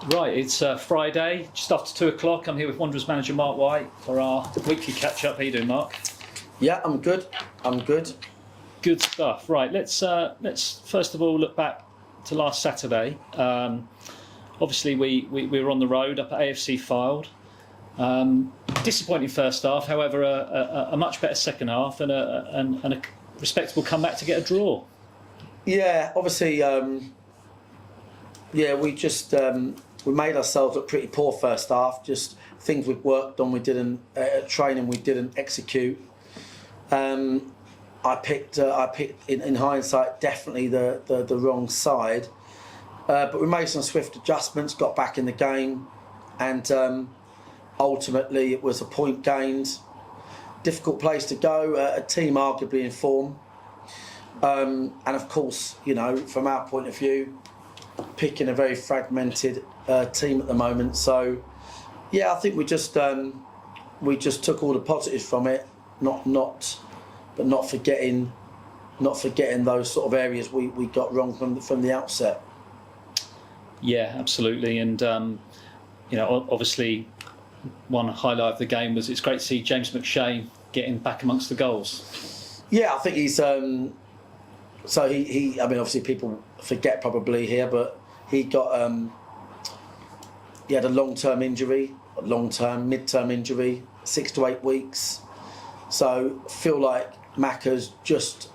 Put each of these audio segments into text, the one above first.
Right, it's Friday, just after 2 o'clock. I'm here with Wanderers manager Mark White for our weekly catch-up. How you doing, Mark? Yeah, I'm good. Good stuff. Right, let's first of all look back to last Saturday. Obviously, we were on the road up at AFC Fylde. Disappointing first half, however, a much better second half and a respectable comeback to get a draw. Yeah, obviously, we just we made ourselves look pretty poor first half. Just things we've worked on, we didn't training, we didn't execute. I picked in hindsight definitely the wrong side, but we made some swift adjustments, got back in the game, and ultimately it was a point gained. Difficult place to go, a team arguably in form, and of course, you know, from our point of view, picking a very fragmented team at the moment. So yeah, I think we just took all the positives from it, not forgetting those sort of areas we got wrong from the outset. Yeah, absolutely. And you know, obviously one highlight of the game was it's great to see James McShane getting back amongst the goals. Yeah, I think he's so he I mean, obviously people forget probably here, but he had a mid-term injury, 6 to 8 weeks. So feel like Macca's just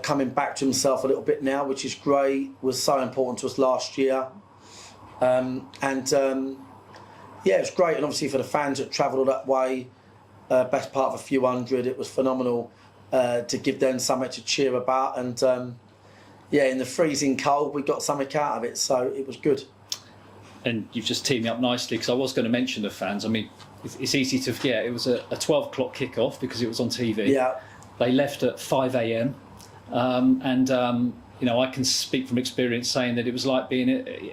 coming back to himself a little bit now, which is great. Was so important to us last year, yeah, it was great. And obviously for the fans that travelled that way, best part of a few hundred, it was phenomenal to give them something to cheer about. And yeah, in the freezing cold, we got something out of it, so it was good. And you've just teamed me up nicely, because I was going to mention the fans. I mean, it's easy to forget. It was a 12 o'clock kick-off because it was on TV. Yeah. They left at 5 a.m. You know, I can speak from experience saying that it was like being,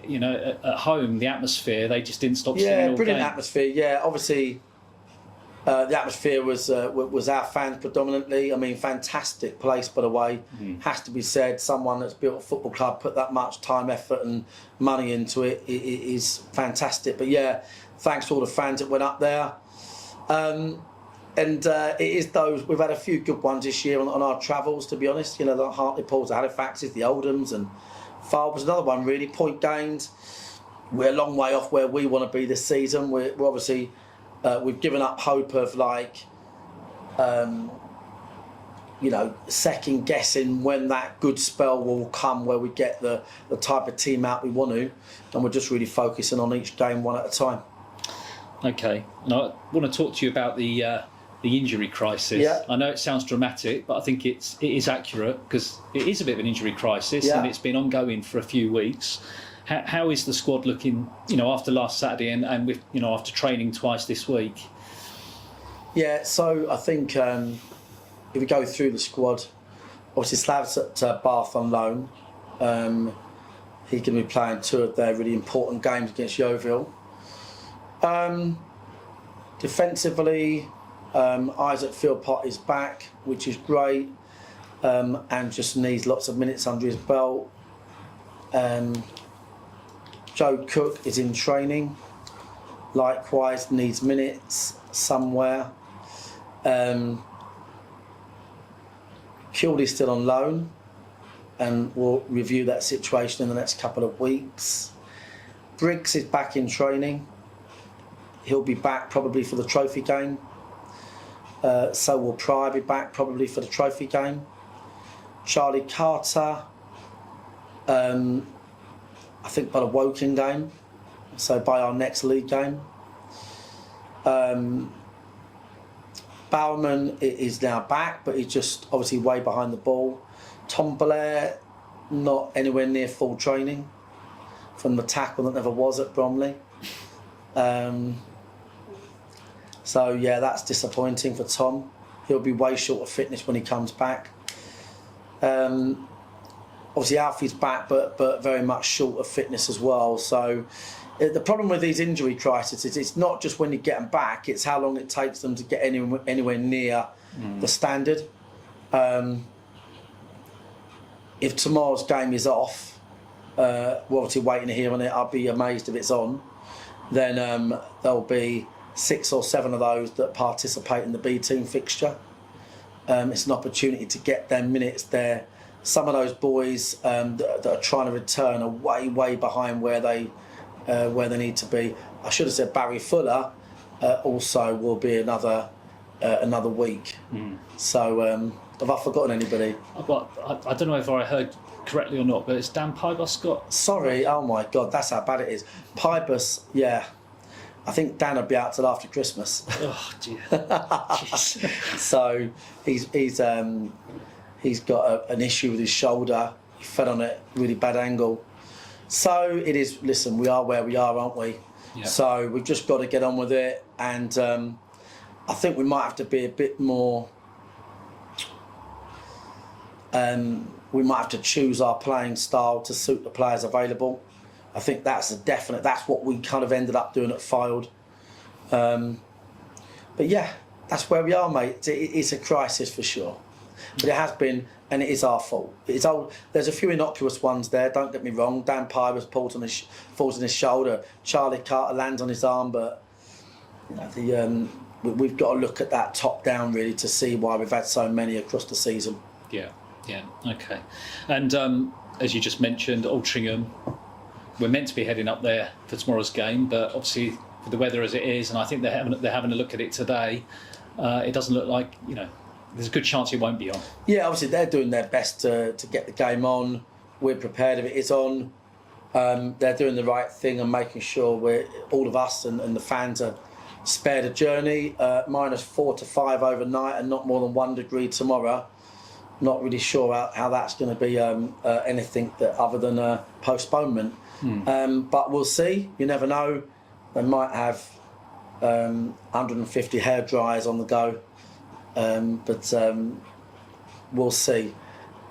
you know, at home. The atmosphere, they just didn't stop singing all game. Yeah, brilliant atmosphere. Yeah, obviously the atmosphere was our fans predominantly. I mean, fantastic place, by the way. Has to be said. Someone that's built a football club, put that much time, effort and money into it, it is fantastic. But yeah, thanks to all the fans that went up there. And it is those, we've had a few good ones this year on our travels, to be honest. You know, the Hartlepool, the Halifaxes, the Oldhams, and Fylde was another one, really. Point gained. We're a long way off where we want to be this season. We're obviously, we've given up hope of, like, you know, second guessing when that good spell will come where we get the type of team out we want to. And we're just really focusing on each game one at a time. Okay. Now, I want to talk to you about the injury crisis. Yeah. I know it sounds dramatic, but I think it is accurate, because it is a bit of an injury crisis, and it's been ongoing for a few weeks. How is the squad looking, you know, after last Saturday and with, you know, after training twice this week? Yeah, so I think if we go through the squad, obviously Slav's at Bath on loan. He can be playing 2 of their really important games against Yeovil. Defensively, Isaac Philpott is back, which is great, and just needs lots of minutes under his belt. Joe Cook is in training, likewise needs minutes somewhere. Kildy's still on loan, and we'll review that situation in the next couple of weeks. Briggs is back in training. He'll be back probably for the trophy game. So will Pryor be back probably for the trophy game. Charlie Carter, I think by the Woking game, so by our next league game. Bowerman is now back, but he's just obviously way behind the ball. Tom Blair, not anywhere near full training from the tackle that never was at Bromley. So yeah, that's disappointing for Tom. He'll be way short of fitness when he comes back. Obviously Alfie's back, but very much short of fitness as well. So the problem with these injury crises is it's not just when you get them back, it's how long it takes them to get anywhere near the standard. If tomorrow's game is off, we're obviously waiting to hear on it. I'll be amazed if it's on. Then there'll be 6 or 7 of those that participate in the B team fixture. It's an opportunity to get them minutes there. Some of those boys that are trying to return are way behind where they need to be. I should have said Barry Fuller also will be another week. So have I forgotten anybody? I don't know if I heard correctly or not, but it's Dan Pybus got. Sorry, oh my God, that's how bad it is. Pybus, yeah. I think Dan will be out till after Christmas. Oh dear. Jeez. So he's got an issue with his shoulder. He fell on a really bad angle. So it is. Listen, we are where we are, aren't we? Yeah. So we've just got to get on with it, and I think we might have to be a bit more. We might have to choose our playing style to suit the players available. I think that's a definite. That's what we kind of ended up doing at Fylde. But yeah, that's where we are, mate. It's a crisis for sure. But it has been, and it is our fault. There's a few innocuous ones there, don't get me wrong. Dan Pybus falls on his shoulder. Charlie Carter lands on his arm, but you know, we've got to look at that top down really to see why we've had so many across the season. Yeah, okay. And as you just mentioned, Altrincham, we're meant to be heading up there for tomorrow's game, but obviously with the weather as it is, and I think they're having a look at it today, it doesn't look like, there's a good chance it won't be on. Yeah, obviously they're doing their best to get the game on. We're prepared if it is on. They're doing the right thing and making sure all of us and the fans are spared a journey. -4 to 5 overnight and not more than 1 degree tomorrow. Not really sure how that's going to be anything other than a postponement. But we'll see. You never know. They might have 150 hair dryers on the go. But we'll see.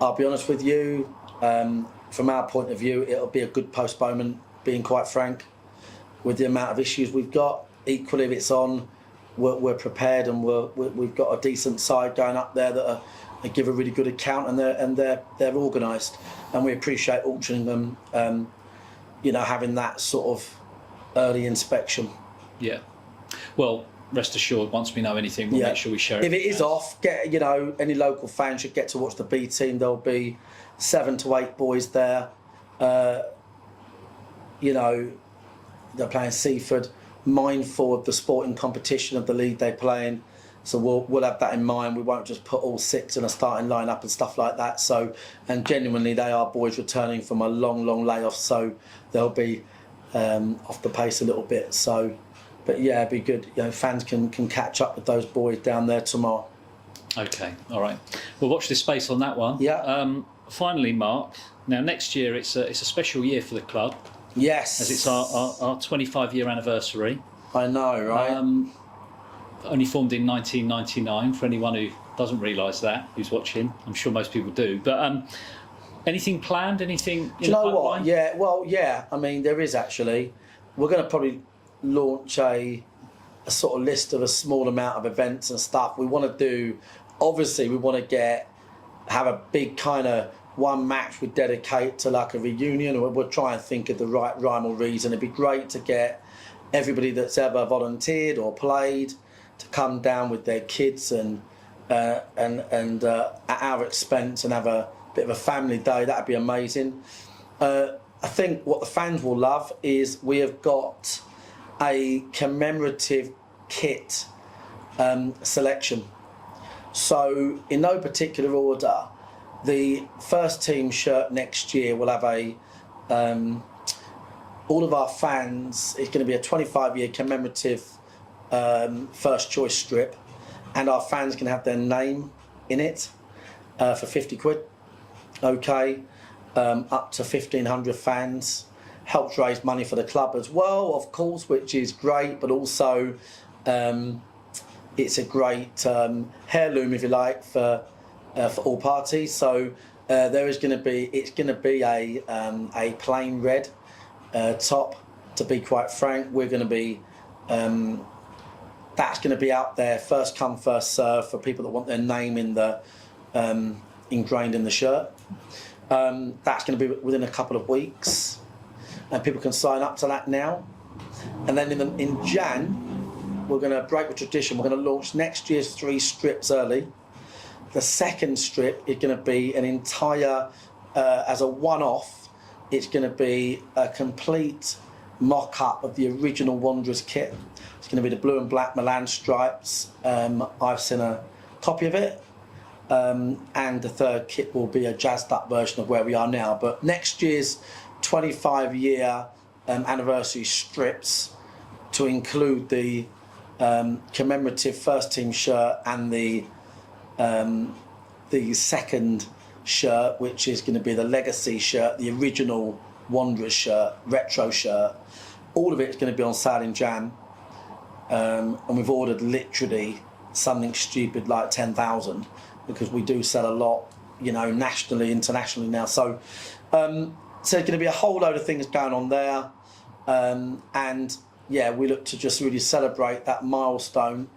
I'll be honest with you, from our point of view, it'll be a good postponement, being quite frank, with the amount of issues we've got. Equally, if it's on, we're prepared, and we've got a decent side going up there that give a really good account, and they're organised, and we appreciate Altrincham, having that sort of early inspection. Yeah. Well, rest assured, once we know anything, we'll make sure we share it. If it is off, any local fan should get to watch the B team. There'll be 7 to 8 boys there. They're playing Seaford, mindful of the sporting competition of the league they play in. So we'll have that in mind. We won't just put all 6 in a starting lineup and stuff like that. So, and genuinely, they are boys returning from a long layoff, so they'll be off the pace a little bit. So. But yeah, it'd be good. Fans can catch up with those boys down there tomorrow. Okay, all right. We'll watch this space on that one. Yeah. Finally, Mark. Now next year it's a special year for the club. Yes. As it's our 25-year anniversary. I know, right? Only formed in 1999. For anyone who doesn't realise that, who's watching, I'm sure most people do. But anything planned? Anything? Do you know what? Yeah. Well, yeah. I mean, there is actually. We're going to probably launch a sort of list of a small amount of events and stuff. We want to do, obviously we want to have a big kind of one match we dedicate to like a reunion, or we'll try and think of the right rhyme or reason. It'd be great to get everybody that's ever volunteered or played to come down with their kids and at our expense and have a bit of a family day. That'd be amazing. I think what the fans will love is we have got a commemorative kit selection. So in no particular order, the first team shirt next year will have all of our fans, it's going to be a 25-year commemorative first choice strip, and our fans can have their name in it for 50 quid. Okay, up to 1,500 fans. Helps raise money for the club as well, of course, which is great, but also it's a great heirloom, if you like, for all parties. So it's going to be a plain red top. To be quite frank, we're going to be that's going to be out there first come first serve for people that want their name in the ingrained in the shirt. That's going to be within a couple of weeks, and people can sign up to that now. And then in Jan, we're going to break the tradition. We're going to launch next year's 3 strips early. The second strip is going to be an entire, as a one-off, it's going to be a complete mock-up of the original Wanderers kit. It's going to be the blue and black Milan stripes. I've seen a copy of it. And the third kit will be a jazzed up version of where we are now. But next year's 25-year anniversary strips, to include the commemorative first team shirt and the second shirt, which is going to be the legacy shirt, the original Wanderers shirt, retro shirt. All of it is going to be on sale in Jan, and we've ordered literally something stupid like 10,000, because we do sell a lot, you know, nationally, internationally now. So there's going to be a whole load of things going on there, and yeah, we look to just really celebrate that milestone,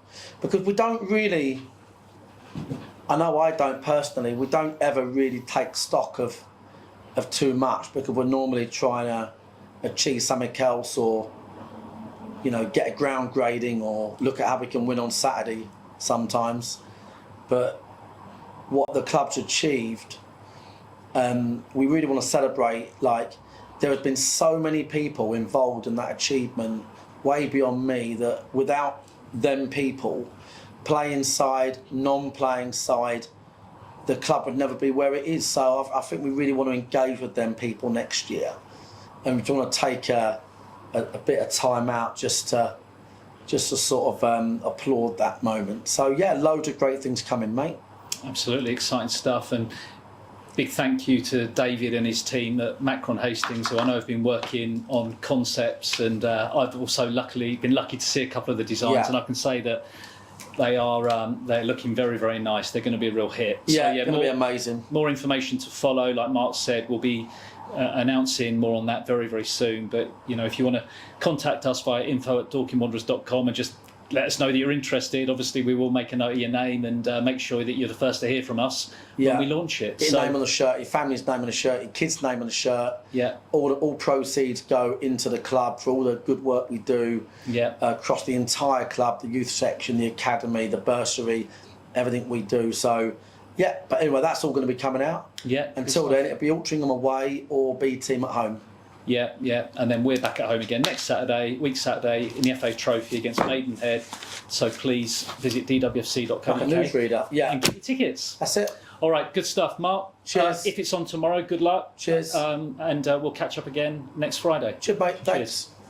because we don't really, I know I don't personally, we don't ever really take stock of too much, because we're normally trying to achieve something else, or, you know, get a ground grading, or look at how we can win on Saturday sometimes. But what the club's achieved, we really want to celebrate. Like, there have been so many people involved in that achievement, way beyond me, that without them people, playing side, non-playing side, the club would never be where it is. So I think we really want to engage with them people next year, and we want to take a bit of time out just to sort of applaud that moment. So yeah, loads of great things coming, mate. Absolutely exciting stuff, and big thank you to David and his team at Macron Hastings, who I know have been working on concepts, and I've also been lucky to see a couple of the designs, and I can say that they're looking very, very nice. They're going to be a real hit. Yeah, so, going to be amazing. More information to follow. Like Mark said, we'll be announcing more on that very, very soon. But, you know, if you want to contact us via info@dorkingwanderers.com and just let us know that you're interested, obviously we will make a note of your name and make sure that you're the first to hear from us when we launch it. Your name on the shirt, your family's name on the shirt, your kid's name on the shirt. Yeah. All proceeds go into the club for all the good work we do. Yeah. Across the entire club, the youth section, the academy, the bursary, everything we do. So yeah, but anyway, that's all going to be coming out. Yeah. Until then, it'll be Altrincham away or B team at home. Yeah, yeah, and then we're back at home again next Saturday, in the FA Trophy against Maidenhead. So please visit dwfc.co.uk. Like a newsreader, yeah. And get your tickets. That's it. All right, good stuff, Mark. Cheers. If it's on tomorrow, good luck. Cheers. And we'll catch up again next Friday. Cheers, mate. Thanks. Cheers.